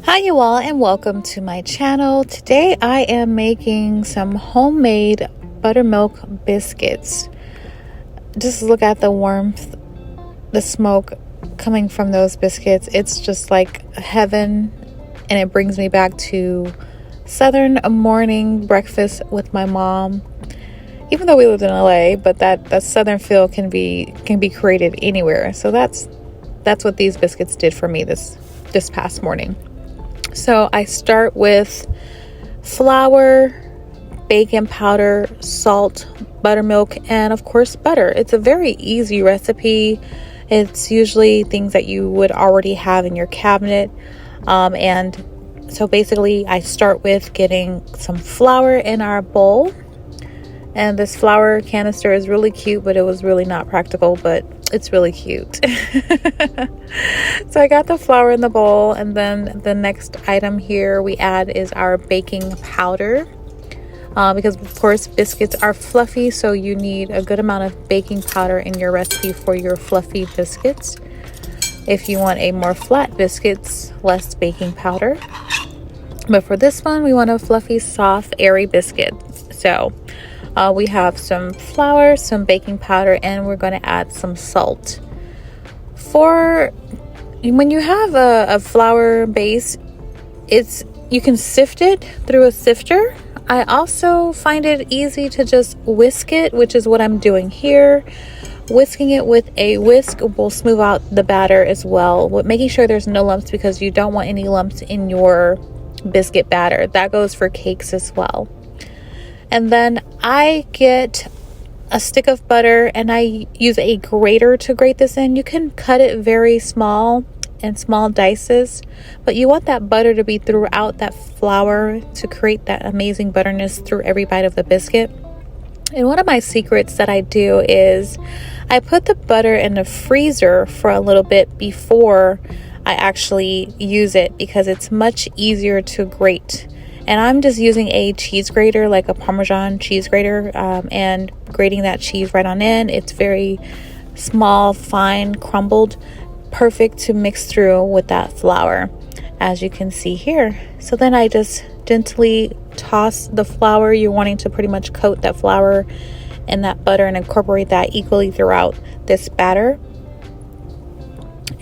Hi you all, and welcome to my channel. Today I am making some homemade buttermilk biscuits. Just look at the warmth, the smoke coming from those biscuits. It's just like heaven, and it brings me back to southern morning breakfast with my mom. Even though we lived in LA, but that southern feel can be created anywhere. So that's what these biscuits did for me this past morning. So I start with flour, baking powder, salt, buttermilk, and of course butter. It's a very easy recipe. It's usually things that you would already have in your cabinet. And so basically I start with getting some flour in our bowl. And this flour canister is really cute, but it was really not practical, but it's really cute. So I got the flour in the bowl, and then the next item here we add is our baking powder. Because of course biscuits are fluffy, so you need a good amount of baking powder in your recipe for your fluffy biscuits. If you want a more flat biscuits, less baking powder. But for this one, we want a fluffy, soft, airy biscuit. So we have some flour, some baking powder, and we're going to add some salt. For when you have a flour base, you can sift it through a sifter. I also find it easy to just whisk it, which is what I'm doing here. Whisking it with a whisk will smooth out the batter as well, making sure there's no lumps, because you don't want any lumps in your biscuit batter. That goes for cakes as well. And then I get a stick of butter, and I use a grater to grate this in. You can cut it very small in small dices, but you want that butter to be throughout that flour to create that amazing butterness through every bite of the biscuit. And one of my secrets that I do is I put the butter in the freezer for a little bit before I actually use it, because it's much easier to grate. And I'm just using a cheese grater, like a Parmesan cheese grater, and grating that cheese right on in. It's very small, fine, crumbled, perfect to mix through with that flour, as you can see here. So then I just gently toss the flour. You're wanting to pretty much coat that flour in that butter and incorporate that equally throughout this batter.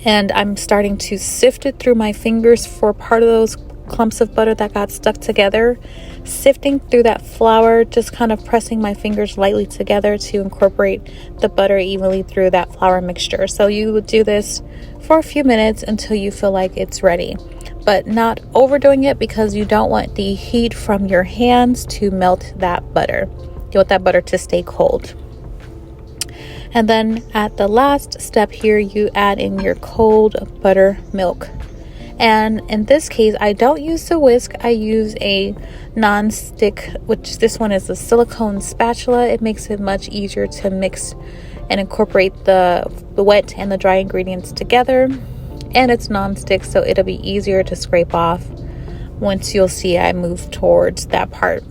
And I'm starting to sift it through my fingers for part of those clumps of butter that got stuck together, sifting through that flour, just kind of pressing my fingers lightly together to incorporate the butter evenly through that flour mixture. So you would do this for a few minutes until you feel like it's ready, but not overdoing it, because you don't want the heat from your hands to melt that butter. You want that butter to stay cold. And then at the last step here, you add in your cold buttermilk. And in this case, I don't use the whisk. I use a non-stick, which this one is a silicone spatula. It makes it much easier to mix and incorporate the wet and the dry ingredients together. And it's non-stick, so it'll be easier to scrape off once you'll see I move towards that part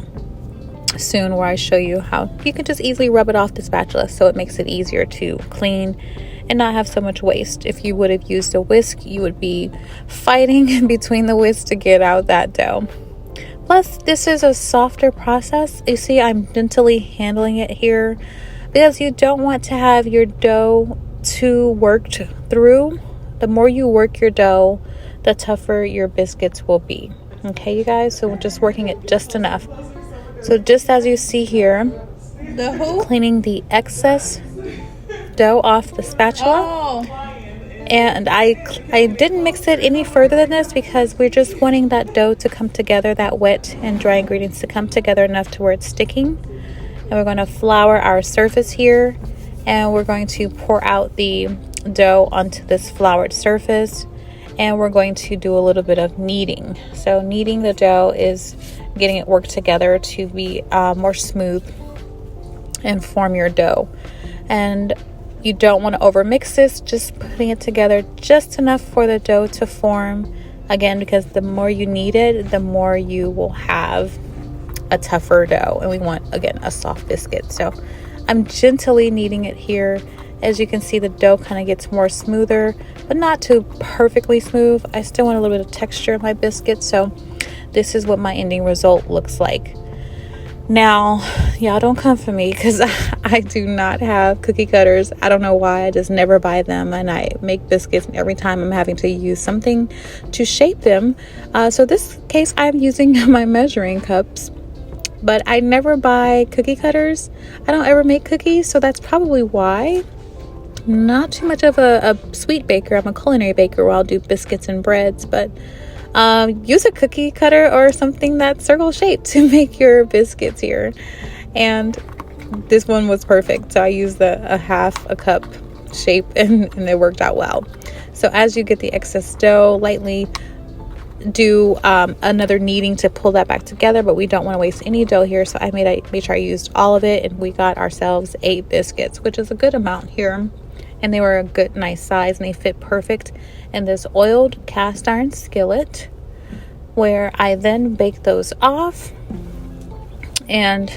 soon, where I show you how you can just easily rub it off the spatula, so it makes it easier to clean and not have so much waste. If you would have used a whisk, you would be fighting between the whisk to get out that dough. Plus, this is a softer process. You see, I'm gently handling it here, because you don't want to have your dough too worked through. The more you work your dough, the tougher your biscuits will be. Okay, you guys? So we're just working it just enough. So just as you see here, cleaning the excess dough off the spatula. And I didn't mix it any further than this, because we're just wanting that dough to come together, that wet and dry ingredients to come together enough to where it's sticking. And we're going to flour our surface here, and we're going to pour out the dough onto this floured surface, and we're going to do a little bit of kneading. So kneading the dough is getting it worked together to be more smooth and form your dough. And you don't want to overmix this, just putting it together just enough for the dough to form. Again, because the more you knead it, the more you will have a tougher dough. And we want, again, a soft biscuit. So I'm gently kneading it here As you can see, the dough kind of gets more smoother, but not too perfectly smooth. I still want a little bit of texture in my biscuit, so this is what my ending result looks like. Now, y'all don't come for me because I do not have cookie cutters. I don't know why. I just never buy them, and I make biscuits and every time I'm having to use something to shape them. So this case, I'm using my measuring cups, but I never buy cookie cutters. I don't ever make cookies, so that's probably why. Not too much of a sweet baker. I'm a culinary baker where I'll do biscuits and breads, but use a cookie cutter or something that's circle shaped to make your biscuits here. And this one was perfect, so I used a half a cup shape and it worked out well. So as you get the excess dough, lightly do another kneading to pull that back together, but we don't want to waste any dough here, so I made sure I used all of it, and we got ourselves 8 biscuits, which is a good amount here. And they were a good nice size, and they fit perfect in this oiled cast iron skillet, where I then bake those off, and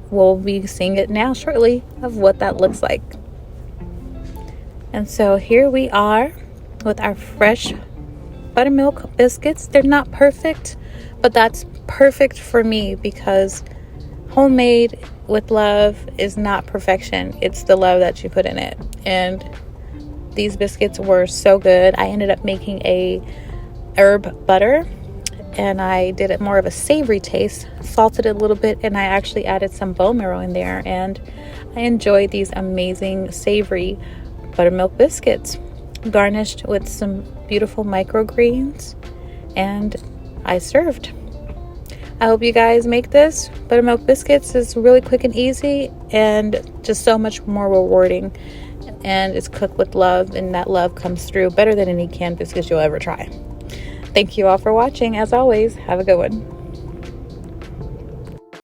we'll be seeing it now shortly of what that looks like. And so here we are with our fresh buttermilk biscuits. They're not perfect, but that's perfect for me because homemade with love is not perfection. It's the love that you put in it. And these biscuits were so good. I ended up making a herb butter, and I did it more of a savory taste, salted it a little bit, and I actually added some bone marrow in there, and I enjoyed these amazing savory buttermilk biscuits garnished with some beautiful microgreens, and I served. I hope you guys make this. Buttermilk biscuits is really quick and easy and just so much more rewarding, and it's cooked with love, and that love comes through better than any canned biscuits you'll ever try. Thank you all for watching. As always, have a good one.